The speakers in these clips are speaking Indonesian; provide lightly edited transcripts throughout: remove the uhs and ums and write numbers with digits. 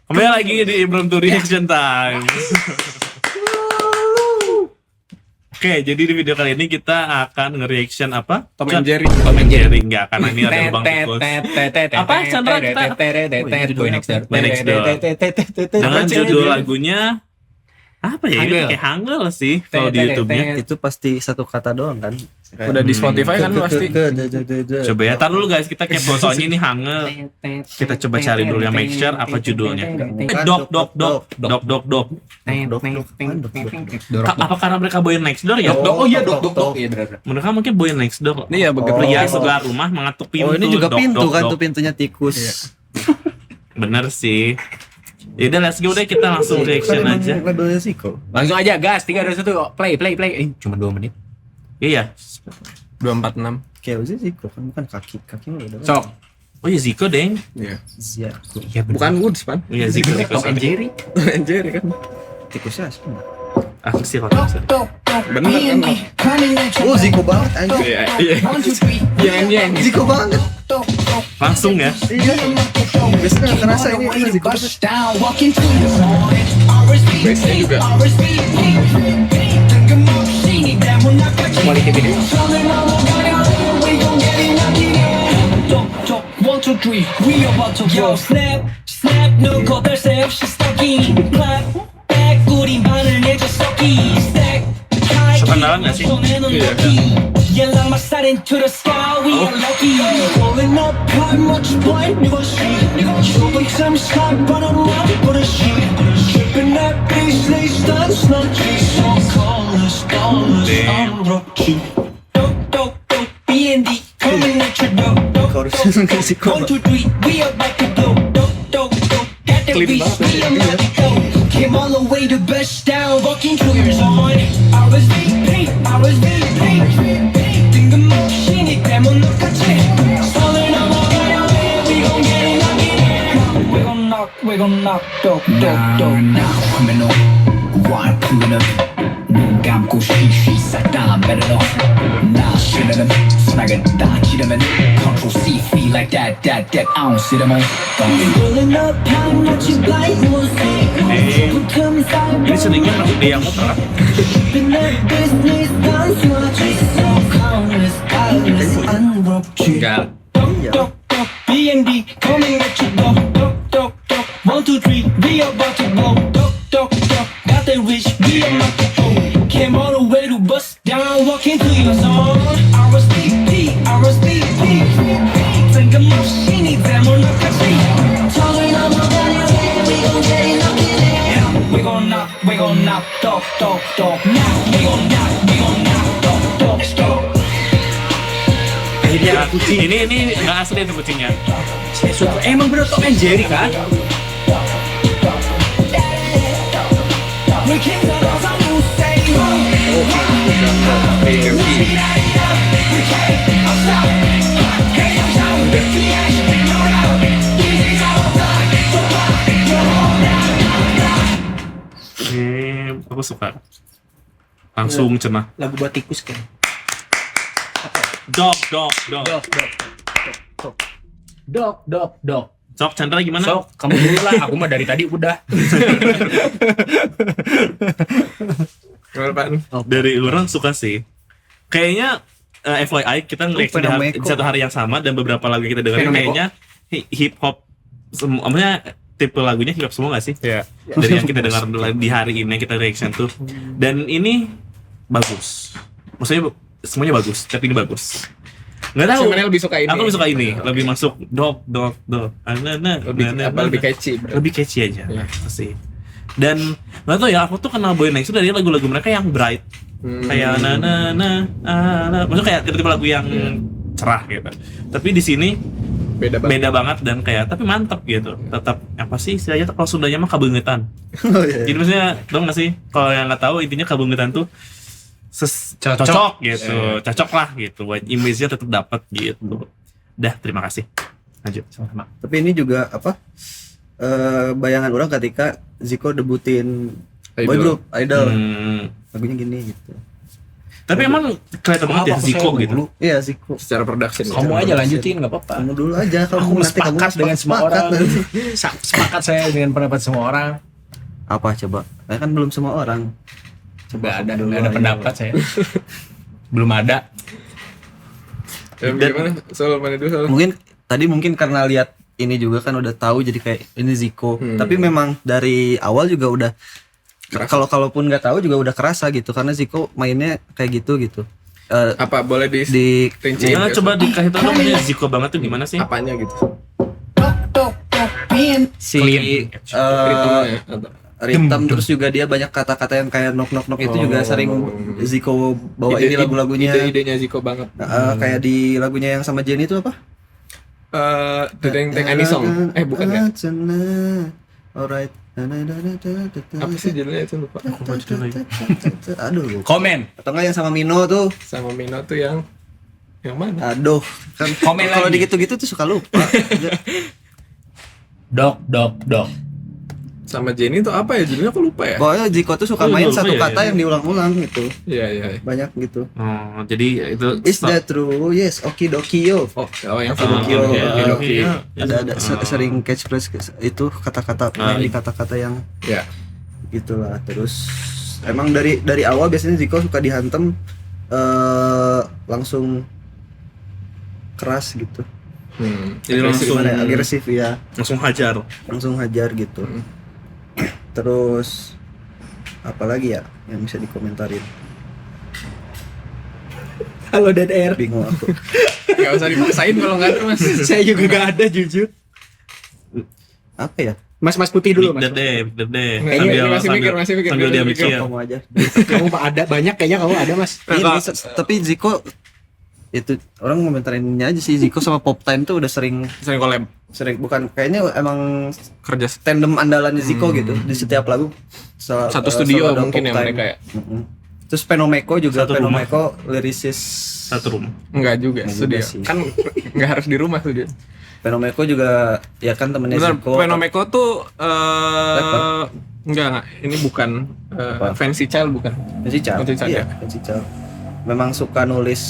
Kembali lagi di Impromptu Reaction Time. Oke, jadi di video kali ini kita akan nge-reaction apa? Tom and Jerry. Tom and Jerry enggak, karena ini ada lubang tikus. Apa, Chandra? Boy Next Door. Boy Next Door. Dengan judul lagunya apa ya? Ini kayak Hangul sih kalau di YouTube-nya. Itu pasti satu kata doang kan? Udah di Spotify kan pasti. Coba ya, tar dulu guys, kita kepo soalnya ini Hangul. Kita coba cari dulu yang make sure apa judulnya. Dok. Apa karena mereka Boy Next Door ya? Oh iya, dok. Iya benar. Mereka mungkin Boy Next Door. Iya, begitu. Pria sebelah rumah mengetuk pintu. Oh ini juga Dok, pintu dok, kan dok. tuh pintunya tikus. Bener sih. Yaudah let's go deh, kita langsung reaction aja. Labelnya Zico. Langsung aja gas 3 2 1 play. Cuma 2 menit. Iya. 246. Kayak sih Zico kan bukan kaki mah udah. Sok. Oh iya Zico deng. Iya. Zico. Iya bukan Woods pan. Iya Zico. Tom and Jerry. Tom and Jerry kan. Tikusnya asli. Aku sih kalau Bener kan. Oh Zico banget anjir. Iya. Yang. Zico banget. langsung ya. Iya. Biasanya nggak kerasa ini Zico. Bassnya juga. Quality video. 1, 2, 3, we about to go. Snap, 눈 거들 새 없이 stacking. Clap, back, 우린 반을 내줘 섞기. Stack, high, Kenalan nggak sih? Iya. yellow my side into the sky, we are lucky. Rolling up, how much blind, never see. Trouble times high, but I'm not for the shit. Tripping that bass, they stun, sludgy. So call us, I'm rocky. Dope, B&D, coming at your door. Harusnya nggak Zico. 1, 2, 3, we about to go. Dope, got that Clean reach, banget, we ya. about to go. Came all the way to bust down, walking through your zone. I was VP, 뜬금없이 때문 똑같이 손을 넘어가려 해, we gon' get it, knock it in. We gon' knock, dope. coming up, why pulling up? 눈 감고 쉬쉬 싹다 better off. 나 싫으면 손아가 다 지르면 Control C, feel like that, I don't see them on. Rolling up, how much you like, we'll see. Ini seringnya masuk di yang muter. In that business, dance what you so countless, unrocky. Enggak. Dope, B&D, coming at your door. Dope, 1, 2, 3, we about to blow. Dope, got that rich, we about to go. Came all the way to bust down, walking through your zone. RSVP, 뜬금없이 네 때문 똑같이 턱을 넘어가려 해, we gon' get it, knock it in. We gon' knock, dope. Now, we gon' knock, dope. Ini nggak asli itu kucingnya. Emang bener Tom and Jerry kan? We can't let us on you say Aku suka. Langsung cenah. Lagu buat tikus kan. Dok. Sok Chandra gimana? Sok, kamu dulu lah. Aku mah dari tadi udah. Dari orang suka sih. Kayaknya FYI kita nge-reaction di satu hari yang sama dan beberapa lagu yang kita dengerin Fenomeko. kayaknya hip hop maksudnya tipe lagunya hip hop semua gak sih? Iya. Dari yang kita dengar di hari ini yang kita reaction tuh. Dan ini bagus. Maksudnya semuanya bagus, tapi ini bagus. Nggak tahu. Sebenarnya lebih suka ini. Aku lebih suka ini, lebih masuk dok. Lebih catchy. Lebih catchy aja Iya. sih. Dan nggak tahu ya, aku tuh kenal Boy Next Door dari lagu-lagu mereka yang bright, kayak maksudnya kayak tipe-tipe lagu yang cerah gitu. Tapi di sini beda banget dan kayak tapi mantap gitu. Tetap apa sih istilahnya kalau Sundanya mah kabeungetan. Oh iya. Jadi maksudnya tau nggak sih kalau yang nggak tahu intinya kabeungetan tuh cocok gitu, cocok lah gitu. Buat image-nya tetap dapat gitu. Dah, terima kasih. Lanjut sama-sama. Tapi ini juga apa? Bayangan orang ketika Zico debutin boy group Idol. Lagunya gini gitu. Tapi emang kelihatan banget ya Apa, Zico saya gitu. dulu. Iya Zico. Secara production. Kamu Kamu aja aja lanjutin nggak apa-apa. Kamu dulu aja kalau Aku nanti kamu sepakat dengan semua sepakat orang. nanti. Sepakat saya dengan pendapat semua orang. Apa coba? Kan belum semua orang. Coba ada dulu nggak ada aja. pendapat saya. Belum ada. Gimana? Soal mana dulu soal? Mungkin karena lihat ini juga kan udah tahu jadi kayak ini Zico. Tapi memang dari awal juga udah kalaupun nggak tahu juga udah kerasa gitu karena Zico mainnya kayak gitu. Apa boleh di rinciin? Nah, coba dikasih tau dong ya Zico banget tuh gimana sih? Apanya gitu? si Clean. Ritmenya atau Rhythm terus juga dia banyak kata-kata yang kayak knock itu juga sering Zico bawa ini lagu-lagunya. Ide-idenya Zico banget. Kayak di lagunya yang sama Jenny itu apa? Teng Ani Song. Bukan ya? Alright. Apa sih judulnya itu lupa. Aduh. Komen. Atau enggak yang sama Mino tuh? Sama Mino tuh yang mana? Aduh. Kan Komen kalau lagi. di gitu-gitu tuh suka lupa. Dok. Sama Jenny tuh apa ya judulnya aku lupa ya. Pokoknya Zico tuh suka Oh, main lupa satu ya, kata ya. yang diulang-ulang gitu. Iya. Banyak gitu. Oh, jadi itu Is that true? Yes, okidoki yo. Oh yang Okidoki yo. oke. Ada sering catchphrase itu kata-kata main di kata-kata yang ya. gitulah. Terus emang dari awal biasanya Zico suka dihantem langsung keras gitu. Jadi langsung Gimana ya? Agresif ya, langsung hajar. gitu. Terus apalagi ya yang bisa dikomentarin? Halo Dead Air. Bingung aku. Gak usah dipaksain kalau nggak ada mas. Saya juga gak ada jujur. Apa ya? Mas putih dulu mas. Dede. Ini masih mikir. Sambil dia mikir. Kamu aja. Kamu ada banyak kayaknya kamu ada mas. Ini, tapi Zico itu orang komentarinnya aja sih, Zico sama Pop Time tuh udah sering Collab bukan kayaknya emang kerja tandem andalannya Zico gitu di setiap lagu. satu studio selalu ada mungkin Pop ya Time. mereka ya. Terus Penomeko juga, Satu rumah. Penomeko lirisis Satu rumah. Enggak juga Enggak studio. juga sih. Kan nggak harus di rumah studio. Penomeko juga ya kan temennya Bener, Zico. Penomeko tuh Rapper. enggak, ini bukan Fancy Child bukan. Fancy Child. Fancy Child, Iya, ya. Fancy Child. Memang suka nulis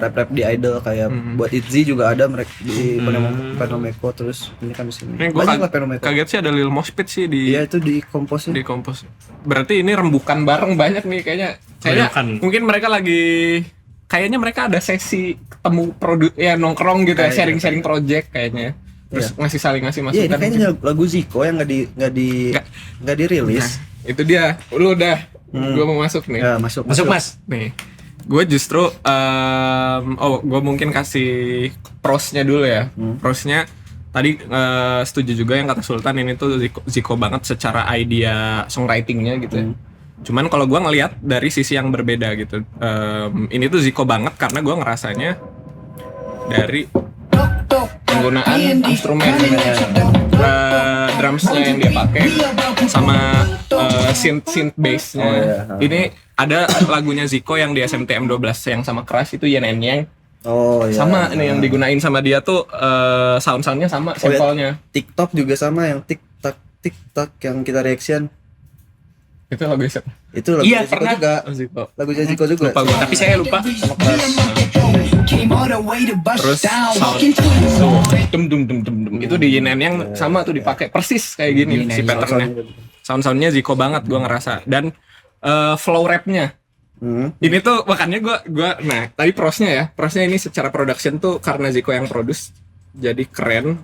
rap-rap di Idol kayak buat Itzy juga ada mereka di Penomeko terus ini kan di sini. Ini gua Banyak lah Penomeko. kaget sih ada Lil Mospit sih di Iya itu di komposnya. di kompos. Berarti ini rembukan bareng banyak nih kayaknya. Rembukan. Mungkin mereka kayaknya mereka ada sesi ketemu nongkrong gitu ya, Kayak sharing project kayaknya. Terus ngasih Iya masukan. ini kayaknya lagu Zico yang nggak dirilis. Nah, itu dia. Lu udah. Gua mau masuk nih. Ya, masuk Mas. Nih, gue justru gue mungkin kasih prosnya dulu ya. Prosnya tadi setuju juga yang kata Sultan, ini tuh Zico banget secara idea songwritingnya gitu ya. Cuman kalau gue ngelihat dari sisi yang berbeda gitu, ini tuh Zico banget karena gue ngerasanya dari penggunaan instrumen drumsnya yang dia pakai sama synth bassnya. Ini ada lagunya Zico yang di SMTM 12 yang sama Crush itu Yen and Yang. Oh iya. Sama ini yang digunain sama dia tuh sound-soundnya sama, sampelnya. TikTok juga sama yang tik-tak yang kita reaction. Itu lagu siapa? Itu lagu Iya, Zico pernah. juga. Zico. Lagu Zico juga. Lupa gua. Tapi saya lupa. Terus sound dum itu di Yen and Yang sama tuh dipakai persis kayak gini si patternnya. Sound-soundnya Zico banget gua ngerasa, dan flow rapnya ini tuh makanya gua nah tadi prosnya ini secara production tuh karena Zico yang produce jadi keren.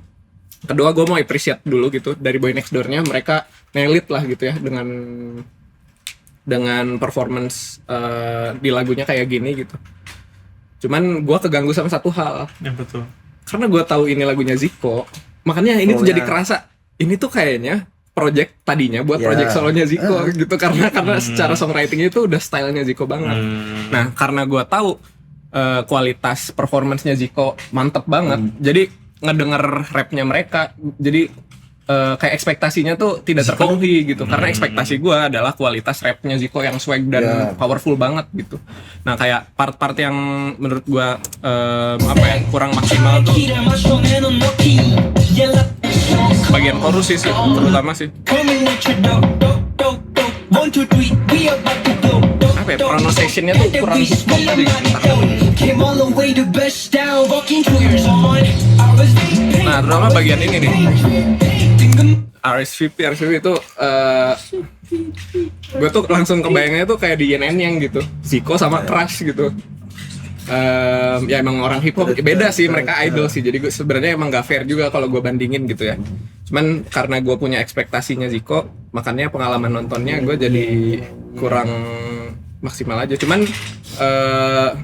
Kedua gue mau appreciate dulu gitu dari Boy Next Door-nya, mereka nail it lah gitu ya dengan performance di lagunya kayak gini gitu. Cuman gue keganggu sama satu hal. Ya betul. Karena gue tahu ini lagunya Zico, makanya ini tuh jadi kerasa ini tuh kayaknya project tadinya buat project solonya Zico gitu, karena secara songwriting itu udah stylenya Zico banget. Nah karena gue tahu kualitas performance-nya Zico mantep banget, jadi ngedenger rapnya mereka, jadi kayak ekspektasinya tuh tidak terpenuhi gitu, karena ekspektasi gue adalah kualitas rapnya Zico yang swag dan powerful banget gitu. Nah kayak part-part yang menurut gue kurang maksimal tuh bagian chorus sih terutama sih. Apa apa ya, pronunciation-nya tuh kurang hip hop tadi. Came all the way to best down, walking tours on. I was Nah, terutama bagian ini nih. RSVP itu gue tuh langsung kebayangnya tuh kayak di Yen yang gitu, Zico sama Crush gitu. Ya emang orang hip hop beda sih, mereka idol sih, jadi gue sebenarnya emang gak fair juga kalau gue bandingin gitu ya. Cuman karena gue punya ekspektasinya Zico, makanya pengalaman nontonnya gue jadi kurang maksimal aja. Cuman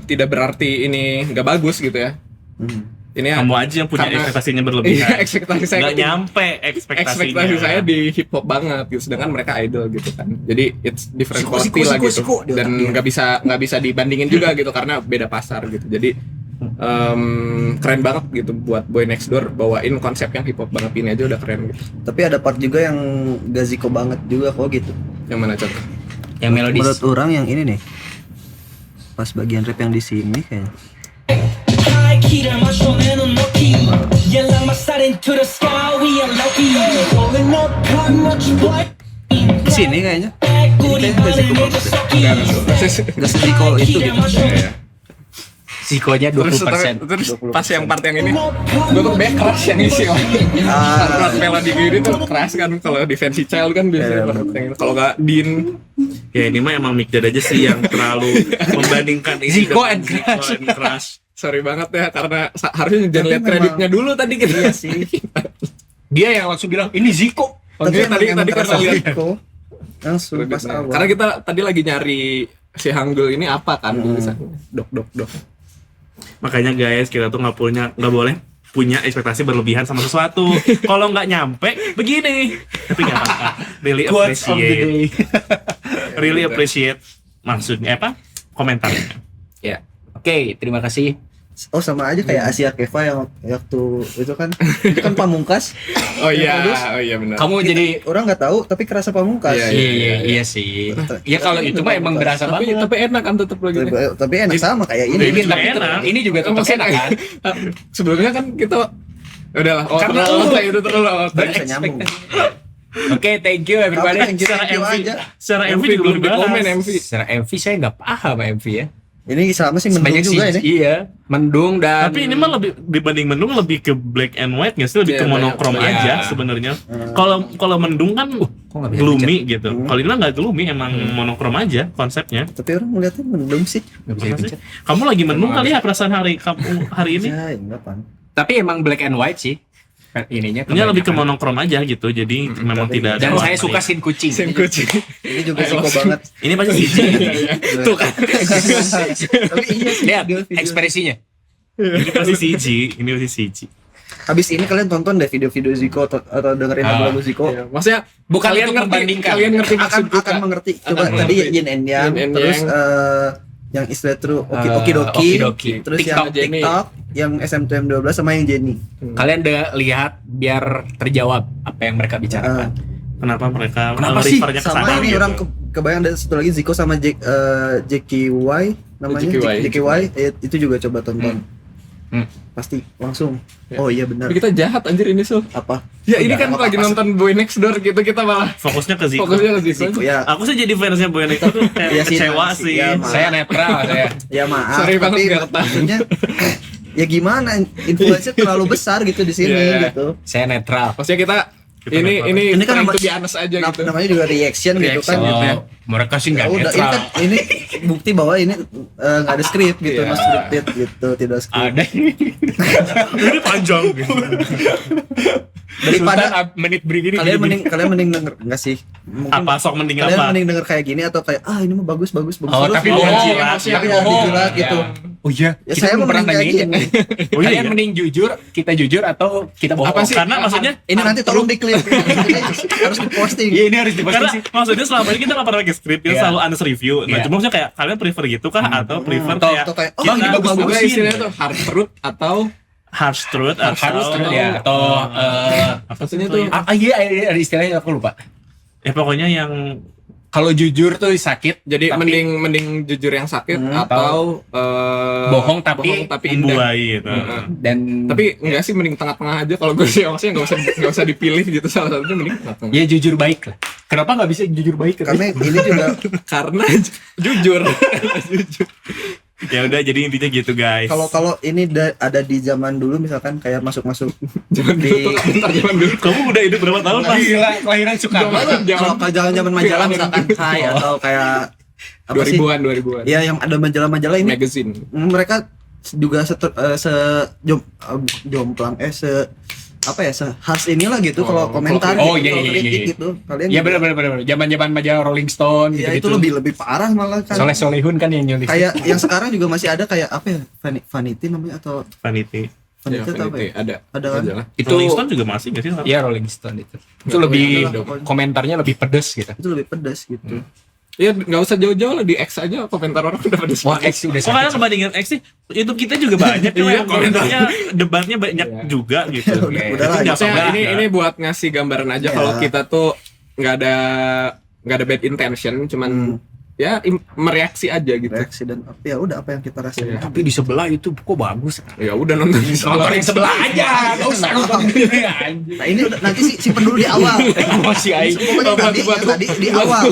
tidak berarti ini gak bagus gitu ya. Ini Kamu aja yang punya karena- ekspektasinya berlebihan. Iya, ekspektasi saya Nggak nyampe ekspektasinya. ekspektasi saya di hip hop banget gitu, sedangkan mereka idol gitu kan, jadi it's different quality lah gitu, dan nggak bisa dibandingin juga gitu karena beda pasar gitu. Jadi keren banget gitu buat Boy Next Door bawain konsep yang hip hop banget ini aja udah keren gitu. Tapi ada part juga yang gak Zico banget juga kok gitu. Yang mana contoh? Yang melodis. Menurut orang yang ini nih, pas bagian rap yang di sini kayaknya. high key, my showman on no key. Yell my side into the sky, we are lucky. Rolling up, how much boy? Di sini kayaknya. Goody, running into sucky. Gak se-Zico itu gitu. Sikonya Terus 20%. pas yang part yang ini gue tuh kayak Crush yang isi part melodi gini tuh keras kan, kalau di Fancy Child kan biasanya kalau nggak Dean. Ya ini mah emang Mick Dad aja sih yang terlalu membandingkan ini Zico dengan and Crush. Zico and Crush. Sorry banget ya, karena harusnya jangan lihat memang- kreditnya dulu tadi gitu. Iya sih. Dia yang langsung bilang ini Ziko. Tadi karena lihat Zico langsung pas kreditnya. awal. Karena kita tadi lagi nyari si Hangul ini apa kan tulisannya. Dok. Makanya guys, kita tuh nggak boleh punya ekspektasi berlebihan sama sesuatu. Kalau nggak nyampe begini, tapi nggak apa-apa. Really appreciate maksudnya apa? Komentarnya. Ya. Oke, terima kasih. Oh sama aja kayak Asia Keva yang waktu itu kan Pamungkas. Oh iya benar. Kamu jadi Orang nggak tahu tapi kerasa Pamungkas. iya sih. Ya kalau itu mah emang berasa banget. Tapi enak kan tetap lagi. Tapi enak sama kayak ini. Ini Tapi enak. ini juga tetap enak kan. Sebelumnya kan kita udahlah. Karena itu terlalu. Bisa nyambung. Oke, thank you everybody. Tapi Secara thank you MV, aja. secara MV juga belum belum komen dibahas. MV. Secara MV saya nggak paham MV ya. Ini sama sih mendung juga ini. Iya, mendung dan Tapi ini mah lebih dibanding mendung lebih ke black and white nggak sih, lebih Iya, ke monokrom banyak. aja Iya. sebenarnya. Kalau mendung kan nggak bisa gloomy gitu. Kalau ini mah nggak gloomy, emang monokrom aja konsepnya. Tapi orang melihatnya mendung sih. nggak bisa Masa dipencet. sih? Kamu lagi mendung kali ya perasaan kamu hari ini? Ya enggak pan. Tapi emang black and white sih. Ininya Ini lebih ke kebanyakan. monokrom aja gitu. Jadi memang tidak ada Dan saya warna suka ya. scene kucing. Sen kucing. Ini juga Zico banget. Ini pasti CG. Tuh kan. Tapi iya sih. Lihat video-video. ekspresinya. Ini pasti CG. Ini pasti CG. Habis ini kalian tonton deh video-video Zico atau dengerin lagu-lagu Zico. Iya, maksudnya Bukan kalian untuk membandingkan. kalian ngerti maksud akan kita. mengerti. Coba Akan tadi mengerti. Yin and Yang, Yin and terus Yang. yang istilah itu Okidoki, Okidoki. terus TikTok, yang Jenny. TikTok, yang SMTM12 sama yang Jenny. Kalian udah lihat biar terjawab apa yang mereka bicarakan. Kenapa mereka Kenapa sih? refernya ke sana Sama ini gitu? orang kebayang ada satu lagi Zico sama Jackie Y namanya JKY. JKY itu juga coba tonton. Hmm. Pasti langsung. Ya. Oh iya benar. Tapi kita jahat anjir ini Sul. Apa? Ya ini kan Apa-apa. lagi nonton Boy Next Door gitu, kita malah Fokusnya ke Zico. fokusnya ke Zico Zico. ya. Aku sih jadi fansnya Boy Next Door tuh kayak Iya sih, kecewa sih. sih. Iya, Mas. Saya netral saya. Ya maaf. Sorry banget tapi nggak ketahuan. maksudnya ya gimana influence terlalu besar gitu di sini Iya. gitu. Saya netral. Maksudnya kita Kita ini Ini kan trying nama- to be honest aja gitu. Namanya juga reaction gitu kan. Oh, Gitu ya. mereka sih Ya nggak udah ini netral. kan ini bukti bahwa ini nggak ada skrip gitu, Iya. no scripted gitu, tidak skrip. Ada. Ini panjang gitu. Daripada menit begini. kalian mending denger enggak sih? Mungkin Apa sok mending kalian apa? mending denger kayak gini atau kayak ini mah bagus. Oh, Terus tapi bohong. bohong. jilat. Tapi jangan dijilat gitu. Oh iya. Ya Kita saya belum mau pernah mending kayak nanyain ya. gini. Oh iya, Kalian iya. mending jujur, kita jujur atau kita bohong? Apa sih? Karena maksudnya Ini nanti tolong diklip. Ini harus diposting. Iya, ini harus diposting karena sih. maksudnya selama ini kita nggak pernah nge-script, kita Iya. selalu honest review. Nah, Iya. cuma maksudnya kayak kalian prefer gitu kah atau prefer Atau kayak kayak kita ini bagus Juga bagusin istilahnya tuh hard truth atau harsh truth atau Harus ya atau apa maksudnya sih tuh tuh? iya ada istilahnya aku lupa. Ya pokoknya yang Kalau jujur tuh sakit, jadi tapi mending jujur yang sakit atau bohong tapi indah. membuai gitu. dan Tapi enggak sih, mending tengah-tengah aja kalau gue sih, maksudnya nggak usah dipilih gitu, salah satunya mending tengah-tengah. ya jujur baik lah. Kenapa nggak bisa jujur baik? Karena ini juga Karena jujur. Jujur. Ya udah, jadi intinya gitu guys. kalau ini ada di zaman dulu misalkan kayak masuk Jangan di dulu tuh komentar zaman dulu. kamu udah hidup berapa tahun Mas? Gila, kelahiran Soekarno. kalau zaman majalah misalkan Hai atau kayak apa sih? 2000-an. Ya yang ada majalah-majalah ini Magazine. mereka juga jomplang harus inilah gitu kalau komentar Oh, gitu, iya, kalau iya, kritik iya. gitu. Kalian Iya juga- benar. Zaman majalah Rolling Stone Ya gitu. itu lebih parah malah kan. Soleh Solihun kan yang nyulis. Kayak yang sekarang juga masih ada kayak apa ya? Vanity namanya atau Vanity. Vanity atau apa ya? Ada kan? majalah. itu Rolling Stone juga masih nggak sih? Iya Rolling Stone itu. Itu lebih komentarnya lebih pedes gitu. Itu lebih pedas gitu. Iya, nggak usah jauh-jauh lah, di X aja komentar orang udah pada Wah, X udah Oh, kalian sakit. kebandingan X sih, YouTube kita juga banyak cuma yang komentarnya debatnya banyak juga gitu. Udah Itu lah, nggak Maksudnya apa-apa. ini buat ngasih gambaran aja Ya. kalau kita tuh nggak ada bad intention, cuman ya mereaksi aja gitu. Reaksi dan apa ya udah apa yang kita rasain. Tapi di sebelah itu kok bagus. Ya udah nonton di Nonton yang sebelah aja, enggak usah nonton ini anjing. Nah ini udah nanti simpen dulu di awal. Emosi aing. Pokoknya tadi di awal.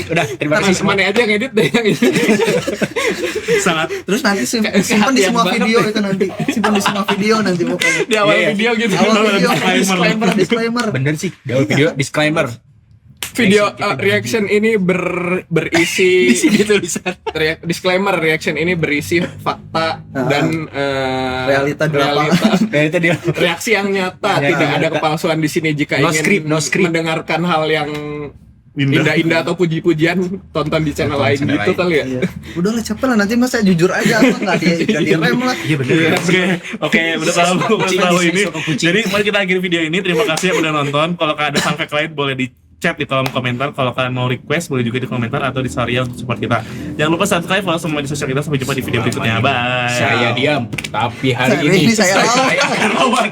Udah, terima kasih semua. Mana aja yang edit deh yang ini. Sangat Terus nanti simpan di Hati yang semua banget video deh. itu nanti. Simpan di semua video nanti pokoknya. Di awal Iya. video gitu. Awal video disclaimer. disclaimer. Bener sih. Di awal video disclaimer. Video Kita reaction ini berisi Di sini tulisan. disclaimer, reaction ini berisi fakta dan Realita di lapangan. Kayak tadi reaksi yang nyata, Ya, tidak ada nyata. kepalsuan di sini. Jika No ingin script, no script. mendengarkan hal yang Indah. indah-indah atau puji-pujian, tonton di channel lain channel gitu lain. kali ya. Iya. Udah lah cepet lah nanti masa jujur aja apa nggak di rem lah. Iya bener. Oke, udah tahu ini. Suka kucing. Jadi mari kita akhiri video ini. Terima kasih yang udah nonton. Kalau ada fun fact lain boleh di chat di kolom komentar. Kalau kalian mau request boleh juga di komentar atau di story untuk support kita. Jangan lupa subscribe, follow semua di sosial kita. Sampai jumpa di video berikutnya. Bye. Saya diam, tapi hari Hari ini ini saya lawan. Saya akan lawan.